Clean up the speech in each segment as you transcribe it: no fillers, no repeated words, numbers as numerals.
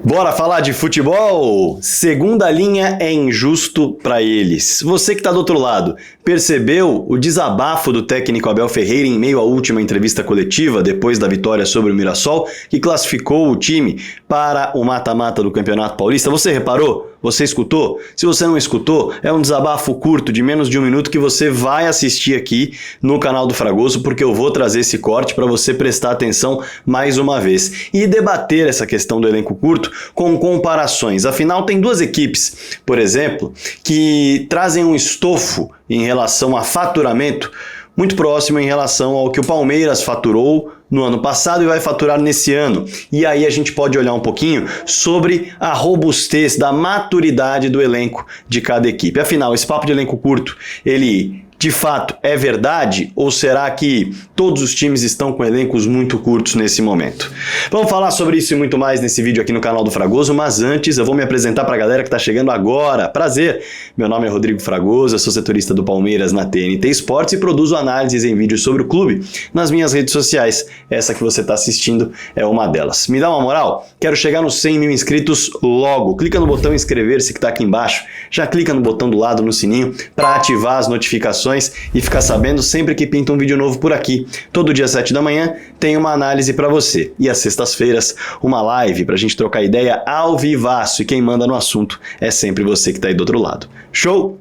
Bora falar de futebol? Segunda linha é injusto para eles. Você que está do outro lado, percebeu o desabafo do técnico Abel Ferreira em meio à última entrevista coletiva depois da vitória sobre o Mirassol, que classificou o time para o mata-mata do Campeonato Paulista? Você reparou? Você escutou? Se você não escutou, é um desabafo curto de menos de 1 minuto que você vai assistir aqui no canal do Fragoso, porque eu vou trazer esse corte para você prestar atenção mais uma vez e debater essa questão do elenco curto com comparações. Afinal, tem duas equipes, por exemplo, que trazem um estofo em relação a faturamento muito próximo em relação ao que o Palmeiras faturou no ano passado e vai faturar nesse ano. E aí a gente pode olhar um pouquinho sobre a robustez, da maturidade do elenco de cada equipe. Afinal, esse papo de elenco curto, ele de fato é verdade? Ou será que todos os times estão com elencos muito curtos nesse momento? Vamos falar sobre isso e muito mais nesse vídeo aqui no canal do Fragoso, mas antes eu vou me apresentar para a galera que está chegando agora. Prazer! Meu nome é Rodrigo Fragoso, eu sou setorista do Palmeiras na TNT Esportes e produzo análises em vídeos sobre o clube nas minhas redes sociais. Essa que você está assistindo é uma delas. Me dá uma moral? Quero chegar nos 100 mil inscritos logo. Clica no botão inscrever-se que está aqui embaixo. Já clica no botão do lado no sininho para ativar as notificações e ficar sabendo sempre que pinta um vídeo novo por aqui. Todo dia 7 da manhã tem uma análise para você. E às sextas-feiras, uma live para a gente trocar ideia ao vivaço. E quem manda no assunto é sempre você que está aí do outro lado. Show?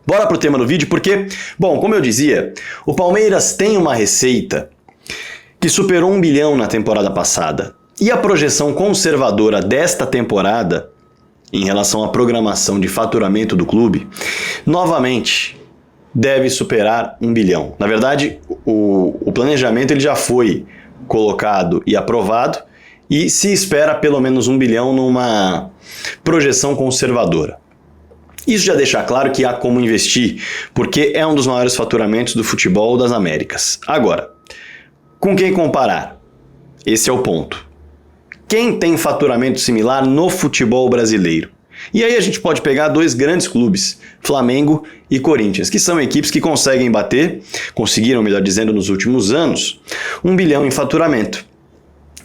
Bora pro tema do vídeo, porque, bom, como eu dizia, o Palmeiras tem uma receita que superou 1 bilhão na temporada passada. E a projeção conservadora desta temporada, em relação à programação de faturamento do clube, novamente deve superar 1 bilhão. Na verdade, o planejamento ele já foi colocado e aprovado e se espera pelo menos 1 bilhão numa projeção conservadora. Isso já deixa claro que há como investir, porque é um dos maiores faturamentos do futebol das Américas. Agora, com quem comparar? Esse é o ponto. Quem tem faturamento similar no futebol brasileiro? E aí a gente pode pegar dois grandes clubes, Flamengo e Corinthians, que são equipes que conseguiram, melhor dizendo, nos últimos anos, 1 bilhão em faturamento.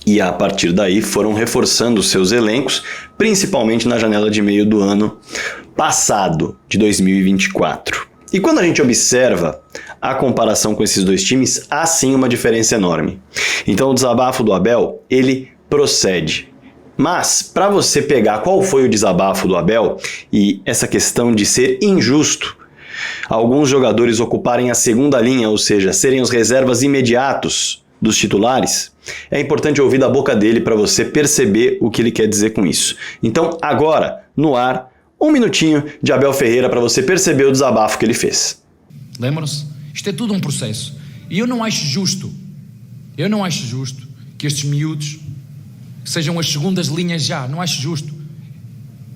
E a partir daí foram reforçando seus elencos, principalmente na janela de meio do ano passado, de 2024. E quando a gente observa a comparação com esses dois times, há sim uma diferença enorme. Então o desabafo do Abel, ele procede. Mas, para você pegar qual foi o desabafo do Abel e essa questão de ser injusto, alguns jogadores ocuparem a segunda linha, ou seja, serem os reservas imediatos dos titulares, é importante ouvir da boca dele para você perceber o que ele quer dizer com isso. Então, agora, no ar, 1 minutinho de Abel Ferreira para você perceber o desabafo que ele fez. Lembram-se? Isto é tudo um processo. E eu não acho justo que estes miúdos sejam as segundas linhas já, não acho justo.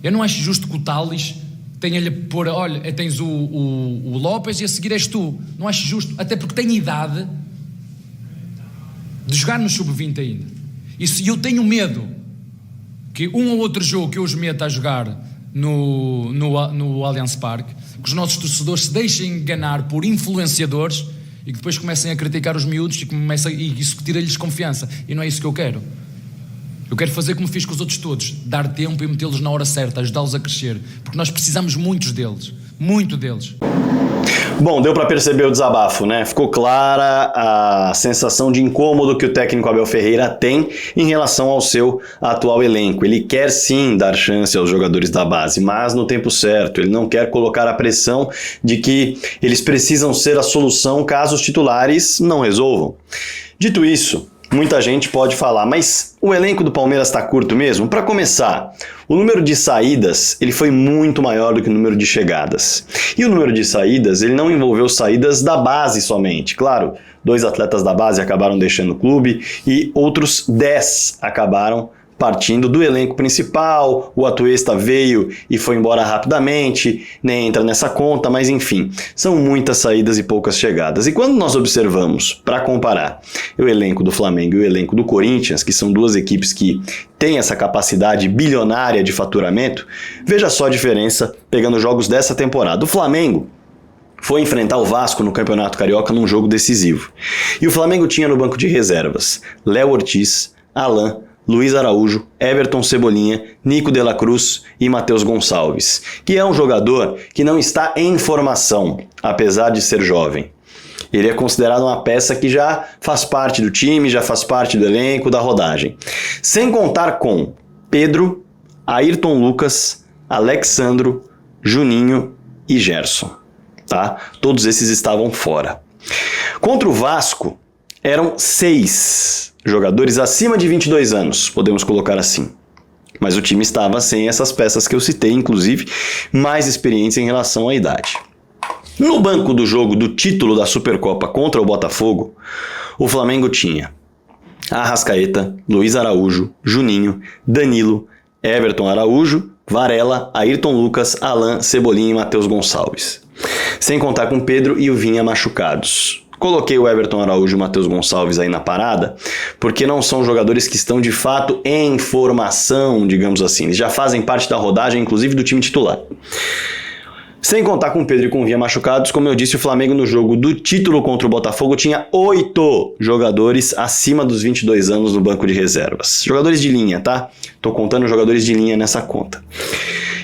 Eu não acho justo que o Tales tenha-lhe pôr, olha, tens o Lopes e a seguir és tu. Não acho justo, até porque tem idade de jogar no sub-20 ainda. E eu tenho medo que um ou outro jogo que eu os meta a jogar no Allianz Parque, que os nossos torcedores se deixem enganar por influenciadores e que depois comecem a criticar os miúdos e isso tira-lhes confiança. E não é isso que eu quero. Eu quero fazer como fiz com os outros todos, dar tempo e metê-los na hora certa, ajudá-los a crescer, porque nós precisamos muito deles. Bom, deu para perceber o desabafo, né? Ficou clara a sensação de incômodo que o técnico Abel Ferreira tem em relação ao seu atual elenco. Ele quer sim dar chance aos jogadores da base, mas no tempo certo. Ele não quer colocar a pressão de que eles precisam ser a solução caso os titulares não resolvam. Dito isso, muita gente pode falar, mas o elenco do Palmeiras está curto mesmo? Para começar, o número de saídas ele foi muito maior do que o número de chegadas. E o número de saídas ele não envolveu saídas da base somente. Claro, 2 atletas da base acabaram deixando o clube e outros 10 acabaram partindo do elenco principal. O Atuesta veio e foi embora rapidamente, nem entra nessa conta, mas enfim, são muitas saídas e poucas chegadas. E quando nós observamos, para comparar, o elenco do Flamengo e o elenco do Corinthians, que são duas equipes que têm essa capacidade bilionária de faturamento, veja só a diferença pegando jogos dessa temporada. O Flamengo foi enfrentar o Vasco no Campeonato Carioca num jogo decisivo. E o Flamengo tinha no banco de reservas Léo Ortiz, Alan, Luiz Araújo, Everton Cebolinha, Nico de la Cruz e Matheus Gonçalves, que é um jogador que não está em formação, apesar de ser jovem. Ele é considerado uma peça que já faz parte do time, já faz parte do elenco, da rodagem. Sem contar com Pedro, Ayrton Lucas, Alexandro, Juninho e Gerson. Tá? Todos esses estavam fora. Contra o Vasco, eram 6 jogadores acima de 22 anos, podemos colocar assim. Mas o time estava sem essas peças que eu citei, inclusive mais experientes em relação à idade. No banco do jogo do título da Supercopa contra o Botafogo, o Flamengo tinha Arrascaeta, Luiz Araújo, Juninho, Danilo, Everton Araújo, Varela, Ayrton Lucas, Alan, Cebolinha e Matheus Gonçalves. Sem contar com Pedro e o Vinha machucados. Coloquei o Everton Araújo e o Matheus Gonçalves aí na parada, porque não são jogadores que estão de fato em formação, digamos assim. Eles já fazem parte da rodagem, inclusive do time titular. Sem contar com Pedro e com Vinha machucados, como eu disse, o Flamengo no jogo do título contra o Botafogo tinha 8 jogadores acima dos 22 anos no banco de reservas. Jogadores de linha, tá? Tô contando jogadores de linha nessa conta.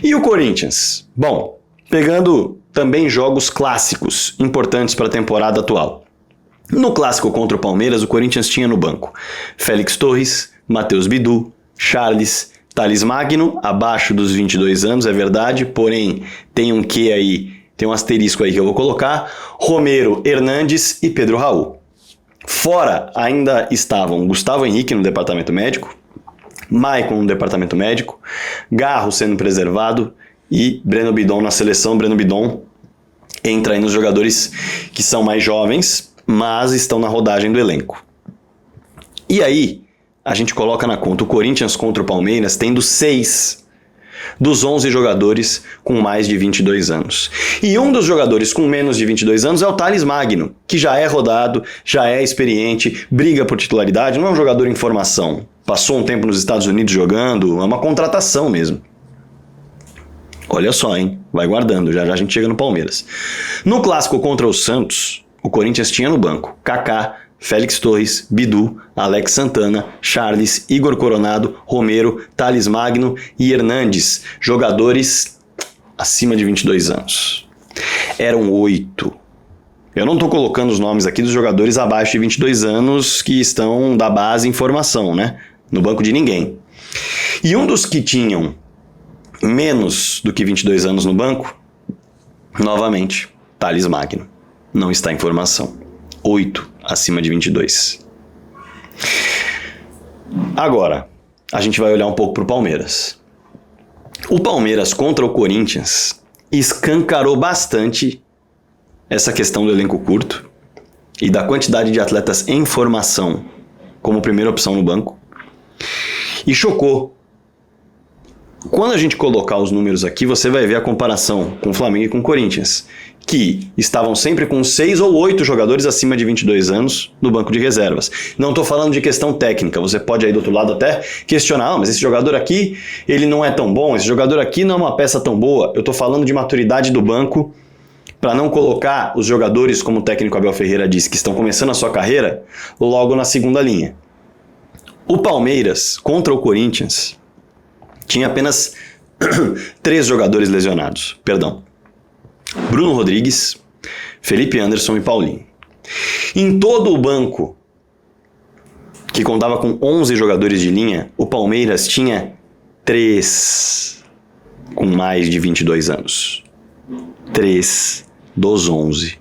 E o Corinthians? Bom, pegando também jogos clássicos importantes para a temporada atual. No clássico contra o Palmeiras, o Corinthians tinha no banco Félix Torres, Matheus Bidu, Charles, Thales Magno, abaixo dos 22 anos, é verdade, porém tem um quê aí, tem um asterisco aí que eu vou colocar, Romero, Hernandes e Pedro Raul. Fora ainda estavam Gustavo Henrique no departamento médico, Maicon no departamento médico, Garro sendo preservado e Breno Bidon na seleção. Breno Bidon entra aí nos jogadores que são mais jovens, mas estão na rodagem do elenco. E aí, a gente coloca na conta o Corinthians contra o Palmeiras tendo 6 dos 11 jogadores com mais de 22 anos. E um dos jogadores com menos de 22 anos é o Thales Magno, que já é rodado, já é experiente, briga por titularidade, não é um jogador em formação. Passou um tempo nos Estados Unidos jogando, é uma contratação mesmo. Olha só, hein? Vai guardando, já já a gente chega no Palmeiras. No clássico contra o Santos, o Corinthians tinha no banco Kaká, Félix Torres, Bidu, Alex Santana, Charles, Igor Coronado, Romero, Thales Magno e Hernandes, jogadores acima de 22 anos. Eram 8. Eu não estou colocando os nomes aqui dos jogadores abaixo de 22 anos que estão da base em formação, né? No banco de ninguém. E um dos que tinham menos do que 22 anos no banco, novamente, Thales Magno. Não está em formação. 8 acima de 22. Agora, a gente vai olhar um pouco para o Palmeiras. O Palmeiras contra o Corinthians escancarou bastante essa questão do elenco curto e da quantidade de atletas em formação como primeira opção no banco. E chocou. Quando a gente colocar os números aqui, você vai ver a comparação com o Flamengo e com o Corinthians, que estavam sempre com 6 ou 8 jogadores acima de 22 anos no banco de reservas. Não estou falando de questão técnica, você pode aí do outro lado até questionar, mas esse jogador aqui, ele não é tão bom, esse jogador aqui não é uma peça tão boa. Eu estou falando de maturidade do banco, para não colocar os jogadores, como o técnico Abel Ferreira disse, que estão começando a sua carreira, logo na segunda linha. O Palmeiras contra o Corinthians tinha apenas 3 jogadores lesionados, Bruno Rodrigues, Felipe Anderson e Paulinho. Em todo o banco, que contava com 11 jogadores de linha, o Palmeiras tinha 3 com mais de 22 anos. 3 dos 11.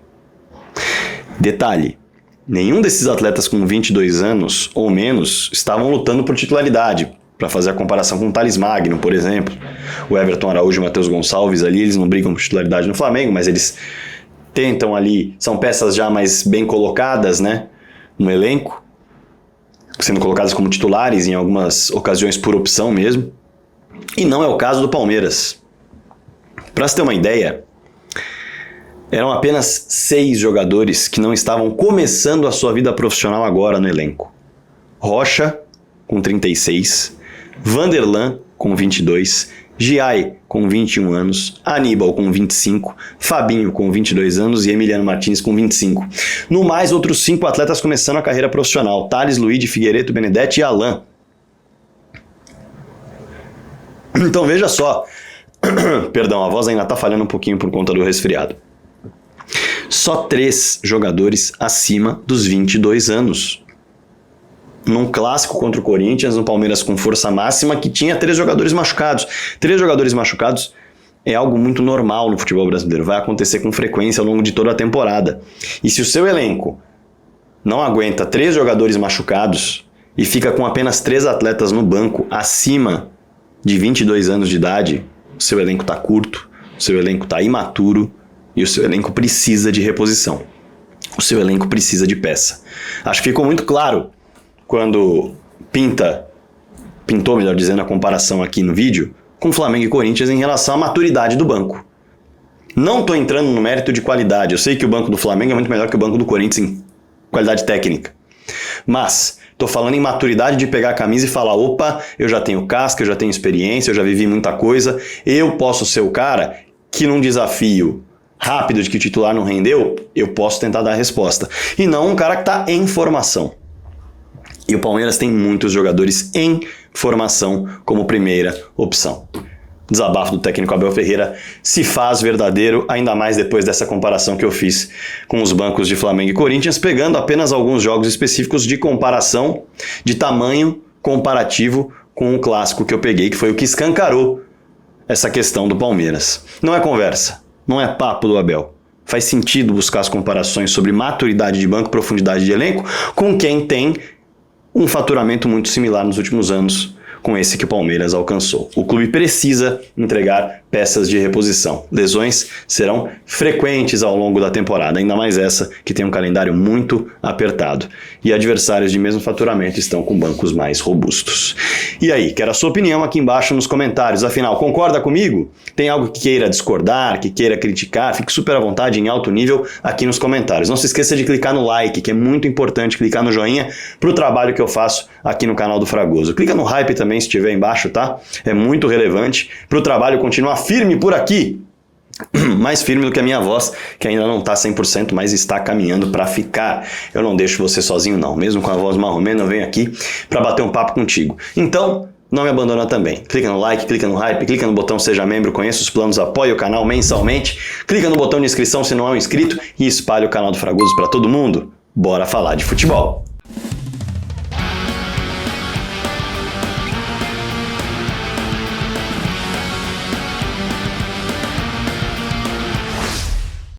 Detalhe, nenhum desses atletas com 22 anos ou menos estavam lutando por titularidade. Para fazer a comparação com o Thales Magno, por exemplo. O Everton Araújo e o Matheus Gonçalves ali, eles não brigam por titularidade no Flamengo, mas eles tentam ali, são peças já mais bem colocadas, né, no elenco, sendo colocadas como titulares em algumas ocasiões por opção mesmo. E não é o caso do Palmeiras. Para você ter uma ideia, eram apenas 6 jogadores que não estavam começando a sua vida profissional agora no elenco. Rocha, com 36, Vanderlan, com 22, Giai, com 21 anos, Aníbal, com 25, Fabinho, com 22 anos e Emiliano Martins, com 25. No mais, outros 5 atletas começando a carreira profissional, Thales, Luiz, Figueiredo, Benedetti e Alan. Então veja só, perdão, a voz ainda tá falhando um pouquinho por conta do resfriado. Só 3 jogadores acima dos 22 anos. Num clássico contra o Corinthians, no Palmeiras com força máxima, que tinha 3 jogadores machucados. 3 jogadores machucados é algo muito normal no futebol brasileiro, vai acontecer com frequência ao longo de toda a temporada. E se o seu elenco não aguenta 3 jogadores machucados e fica com apenas 3 atletas no banco acima de 22 anos de idade, o seu elenco está curto, o seu elenco está imaturo e o seu elenco precisa de reposição. O seu elenco precisa de peça. Acho que ficou muito claro quando pintou, melhor dizendo, a comparação aqui no vídeo com Flamengo e Corinthians em relação à maturidade do banco. Não estou entrando no mérito de qualidade. Eu sei que o banco do Flamengo é muito melhor que o banco do Corinthians em qualidade técnica. Mas estou falando em maturidade de pegar a camisa e falar, opa, eu já tenho casca, eu já tenho experiência, eu já vivi muita coisa, eu posso ser o cara que num desafio rápido de que o titular não rendeu, eu posso tentar dar a resposta. E não um cara que está em formação. E o Palmeiras tem muitos jogadores em formação como primeira opção. O desabafo do técnico Abel Ferreira se faz verdadeiro, ainda mais depois dessa comparação que eu fiz com os bancos de Flamengo e Corinthians, pegando apenas alguns jogos específicos de comparação, de tamanho comparativo com o clássico que eu peguei, que foi o que escancarou essa questão do Palmeiras. Não é conversa, não é papo do Abel. Faz sentido buscar as comparações sobre maturidade de banco, profundidade de elenco, com quem tem um faturamento muito similar nos últimos anos com esse que o Palmeiras alcançou. O clube precisa entregar peças de reposição. Lesões serão frequentes ao longo da temporada, ainda mais essa que tem um calendário muito apertado. E adversários de mesmo faturamento estão com bancos mais robustos. E aí, quero a sua opinião aqui embaixo nos comentários. Afinal, concorda comigo? Tem algo que queira discordar, que queira criticar? Fique super à vontade, em alto nível, aqui nos comentários. Não se esqueça de clicar no like, que é muito importante, clicar no joinha para o trabalho que eu faço aqui no canal do Fragoso. Clica no hype também se estiver embaixo, tá? É muito relevante para o trabalho continuar firme por aqui. Mais firme do que a minha voz, que ainda não está 100%, mas está caminhando para ficar. Eu não deixo você sozinho não, mesmo com a voz marromena, eu venho aqui para bater um papo contigo. Então, não me abandona também. Clica no like, clica no hype, clica no botão seja membro, conheça os planos, apoie o canal mensalmente, clica no botão de inscrição se não é um inscrito e espalhe o canal do Fragoso para todo mundo. Bora falar de futebol.